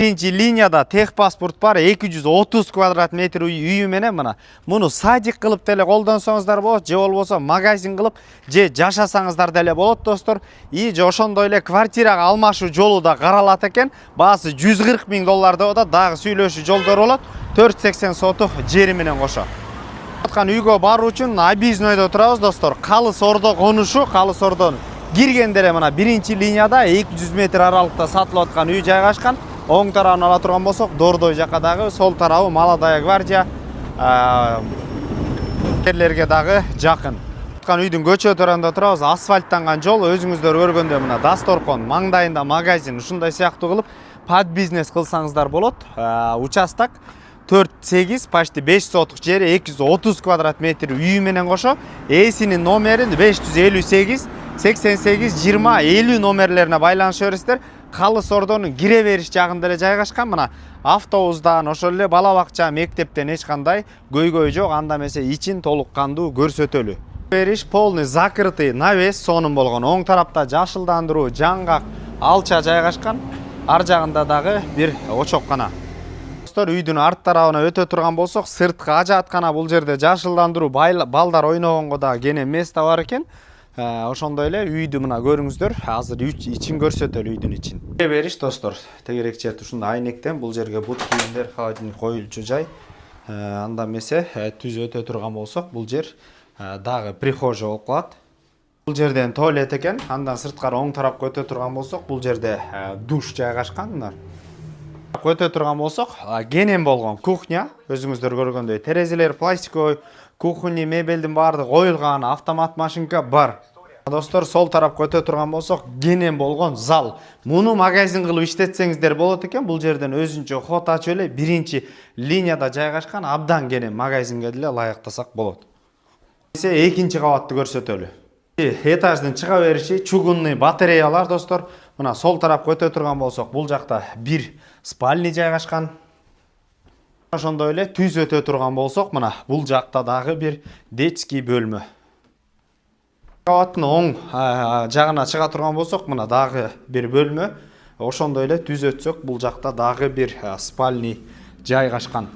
Birinci liniyada техпаспорт бар 230 квадрат метр үйі менен мына. Мұны садик қылып деле колдонсоңуздар болот, же болбосо магазин кылып, же жашасаңыздар деле болот достор. Же ошондой эле квартирага алмашуу жолу да каралат экен. Баасы 140 000 доллар деп атат. Дагы сүйлөшүү жолдор болот. 480 сотук жери менен кошо. Аткан үйгө баруу үчүн объезднойдо турабыз достор. Калыс Ордо конушу, Калыс Ордон киргенде эле мына биринчи линияда 200 метр аралыкта сатылып аткан үй жайгашкан. Оң тарабын ала турган болсок, Дордой жакка дагы, сол тарабы Молодая гвардия жерлерге дагы жакын. Үйдүн көчө тарабында турабыз, асфальттанган жол, өзүңүздөр көргөндөй мына Дасторкон маңдайында магазин, ушундай сыяктуу кылып под бизнес кылсаңыздар болот. Участок 4-8, почти 5 сотук жери, 230 квадрат метр үйү менен кошо, эсинин номерин 558 88 20 50 номерлерине байланыша бересиздер. Калыс Ордонун кире бериш жагында эле жайгашкан. Мына автобустан, ошол эле бала бакча, мектептен эч кандай көйгөй жок. Анда эмесе ичин толук кандуу көрсөтөлү. Бериш полный закрытый навес сонун болгон. Оң тарапта жашылдандыруу, жаңгак, алча жайгашкан. Ар жагында дагы бир очоккана. Достор, үйдүн арт тарабына өтө турган болсок, сырткы ажаткана, бул жерде жашылдандыруу, балдар ойногонго да кене место бар экен. Ошондой эле үйдү мына көрүңүздөр, азыр ичин көрсөтөлү үйдүн ичин. Бериш достор, тегерек жер ушундай айнектен, бул жерге бут кийимдер, холодильник коюлчу жай. Анда эмесе түз өтө турган болсок, бул жер дагы прихожий болуп калат. Бул жерден туалет экен, андан сырткары оң тарапка өтө турган болсок, бул жерде душ жайгашкан. Мына өтө турган болсок, кенен болгон кухня, өзүңүздөр көргөндөй терезелер пластиковый, кухня мебелдин баардыгы коюлган, автомат машинка бар. Достор, сол тарапка өтө турган болсок, кенен болгон зал. Муну магазин кылып иштетсеңиздер болот экен. Бул жерден өзүнчө ход ачып эле биринчи линияда жайгашкан, абдан кенен магазинге деле ылайыктасак болот. Экинчи кабатты көрсөтөлү. Этаждын чыга бериши чугунный батареялар достор. Мына сол тарапка өтө турган болсок, бул жакта бир спальня жайгашкан. Ошондой эле түз өтө турган болсок, мына бул жакта дагы бир детский бөлмө. Кабаттын оң жагына чыга турган болсок, мына дагы бир бөлмө. Ошондой эле түз өтсөк, бул жакта дагы бир спальня жайгашкан.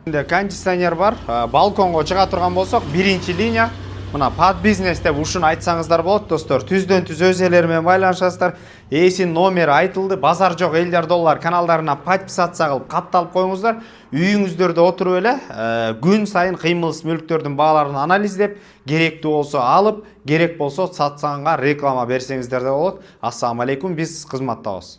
Кондиционер бар. Балконго чыга турган болсок, биринчи линия. Мына под бизнес деп ушуну айтсаңыздар болот достор. Түздөн түз өз элер менен байланышасыздар. Эсин номери айтылды. Базар жок $50 каналдарына подписаться кылып катталып коюңуздар. Үйүңүздөрдө отуруп эле күн сайын кыймылсыз мүлктөрдүн бааларын анализдеп, керектүү болсо алып, керек болсо сатсаңга реклама берсеңиздер де болот. Ассаламу алейкум, биз кызматтабыз.